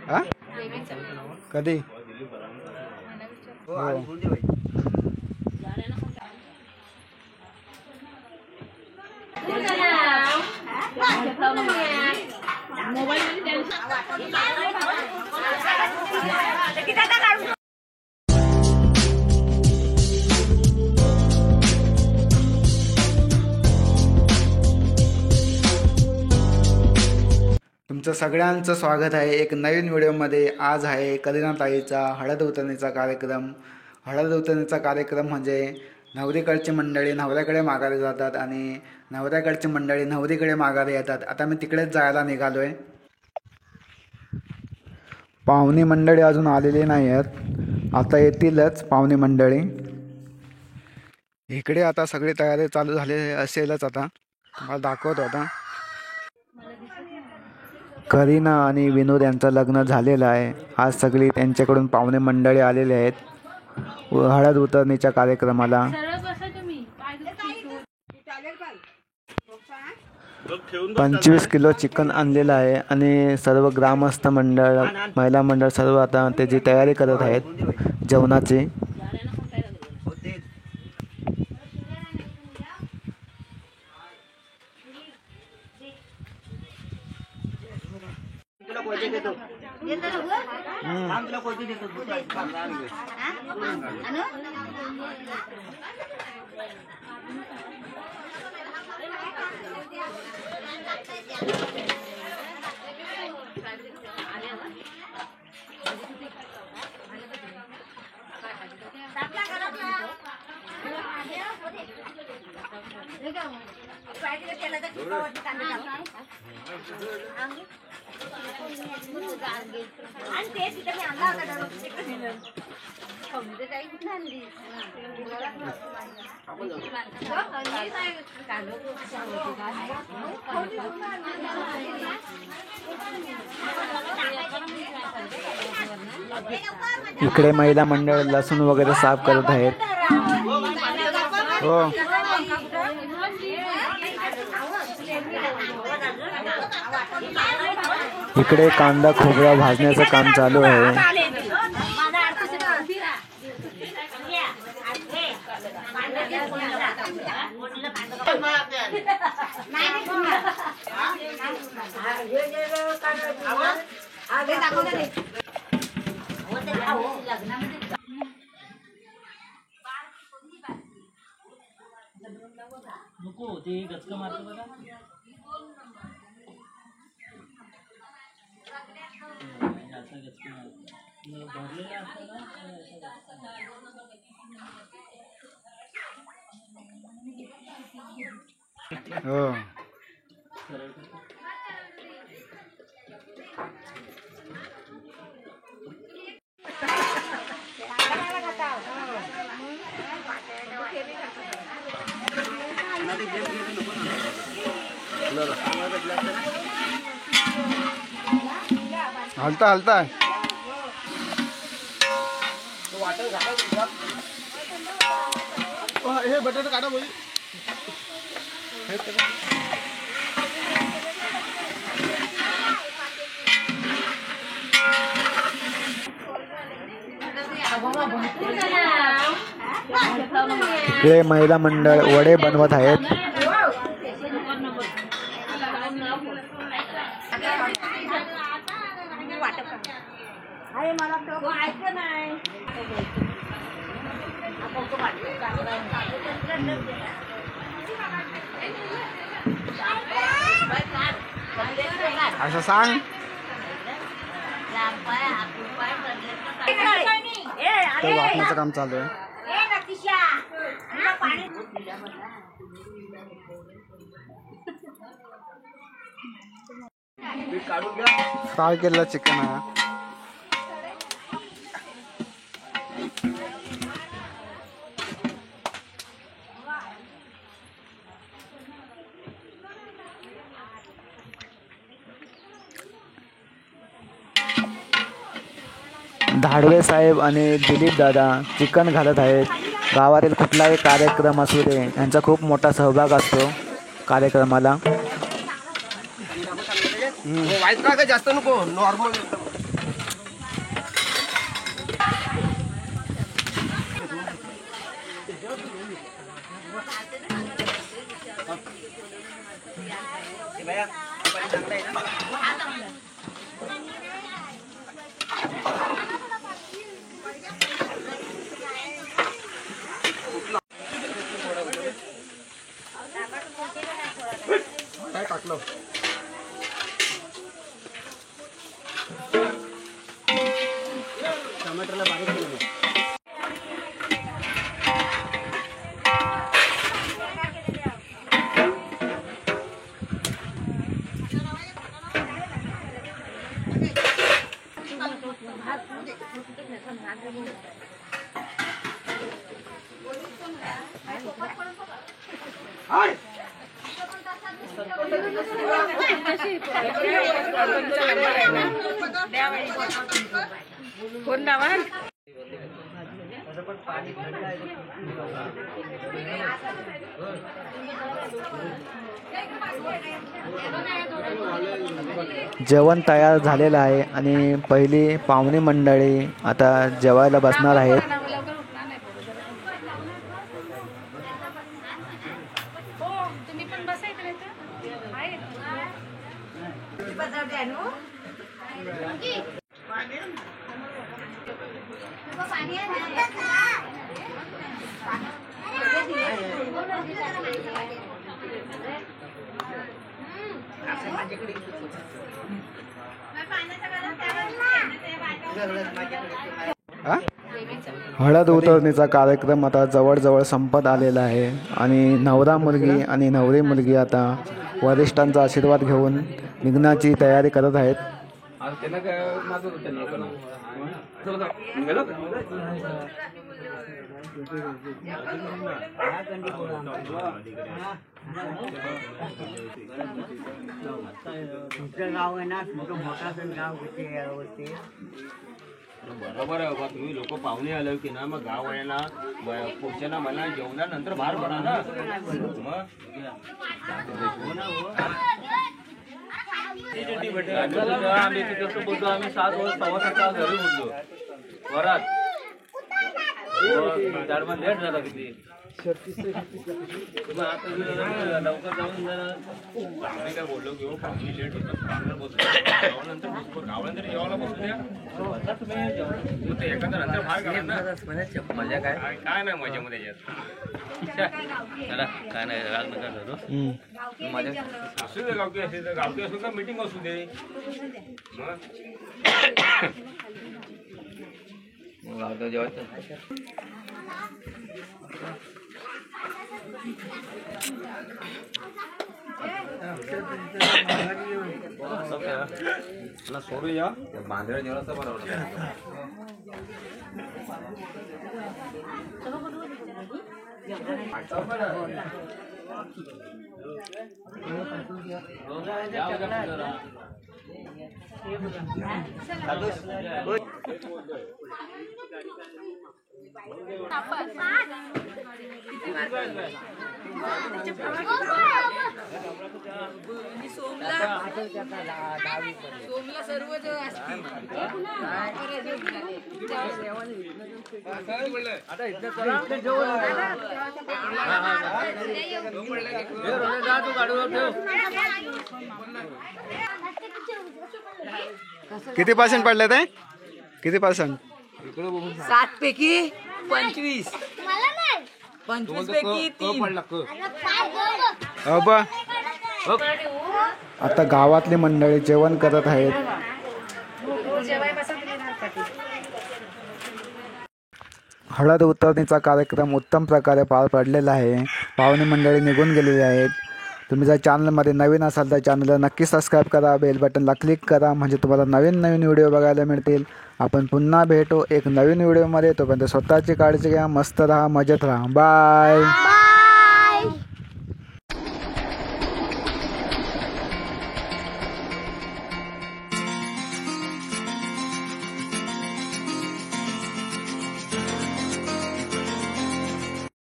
हा कधी हो. तुमचं सगळ्यांचं स्वागत आहे एक नवीन व्हिडिओमध्ये. आज आहे कलिना ताईचा हळद उतरणीचा कार्यक्रम. हळद उतरणीचा कार्यक्रम म्हणजे नवरीकडची मंडळी नवऱ्याकडे माघारी जातात आणि नवऱ्याकडची मंडळी नवरीकडे माघारी येतात. आता मी तिकडेच जायला निघालो आहे. पाहुणी मंडळी अजून आलेली नाही आहेत, आता येतीलच पाहुणी मंडळी. इकडे आता सगळी तयारी चालू झाली असेलच. आता मला दाखवतो. आता करीना आणि विनोद यांचं लग्न झालेलं आहे. आज सगळी त्यांच्याकडून पाहुणे मंडळी आलेले आहेत हळद उतरणीच्या कार्यक्रमाला. 25 किलो चिकन आणलेलं आहे आणि सर्व ग्रामस्थ मंडळ महिला मंडळ सर्व आता त्याची तयारी करत आहेत जेवणाची. इकडे महिला मंडळ लसूण वगैरे साफ करत आहेत. हो इकडे कांदा खोबरा भाजण्याचं काम चालू आहे. नको ते गचका मारतो बघा. असं गचका मारतो भरलेला असतं ना. हो हलता हलता हे बटाटा काढा बोली. हे महिला मंडळ वडे बनवत आहेत. असं सांग. तर वाटण्याचं काम चालू आहे. फ्राय केलेलं चिकन आहे. धाडवे साहेब आणि दिलीप दादा चिकन घालत आहेत. गावातील कुठलाही कार्यक्रम असू दे यांचा खूप मोठा सहभाग असतो कार्यक्रमाला. वाईट जास्त नको नॉर्मल. काय टाकलं टमाटरला बारीक केलं. जेवण तयार झालेलं आहे आणि पहिली पाहुणे मंडळी आता जेवायला बसणार आहेत. तुम्ही पण बसा इकडे हळद उतरणीचा कार्यक्रम आता जवळजवळ संपत आलेला आहे आणि नवरा मुलगी आणि नवरी मुलगी आता वरिष्ठांचा आशीर्वाद घेऊन निघण्याची तयारी करत आहेत. तुमचं गाव आहे ना, तुमचं मोठा गाव किती बरोबर आहे बाबा. तुम्ही लोक पाहुणे आलो की ना, मग गाव आहे ना, पुढच्या मला जेवणानंतर बाहेर पडा ना. मग आम्ही तिथे बोलतो, आम्ही 7 वाजता 7:15 घरी बोलतो वरात. लेट झाला किती. मग आता लवकर जाऊन आम्ही काय बोललो किंवा पाहुणे लेट होतं बसतो गावानंतर जेवायला बसू द्या. तुम्ही ते एखाद्या नंतर बाहेर काढा ना. मजा काय काय नाही मजामध्ये याच्यात. चला काय नाही राग नका धरू. मजा असू दे. गावकी असेल तर गावकी असून का मीटिंग असू दे. मग गावचं जेवायचं. सोडूया बांधण्या जेवणाचा बरोबर. सोमला सर्व किती पर्सेंट पडले ते? किती पर्सेंट? 60 पैकी 25. 25 पैकी 3. आता गावातली मंडळी जेवण करत आहेत. हळद उतरणीचा कार्यक्रम उत्तम प्रकारे पार पडलेला आहे. पाहुणे मंडळी निघून गेलेली आहेत. तुम्ही जर चॅनलमध्ये नवीन असाल तर चॅनलला नक्की सबस्क्राईब करा, बेल बटनला क्लिक करा, म्हणजे तुम्हाला नवीन नवीन व्हिडिओ बघायला मिळतील. आपण पुन्हा भेटू एक नवीन व्हिडिओमध्ये. तोपर्यंत स्वतःची काळजी घ्या, मस्त राहा, मजेत राहा. बाय.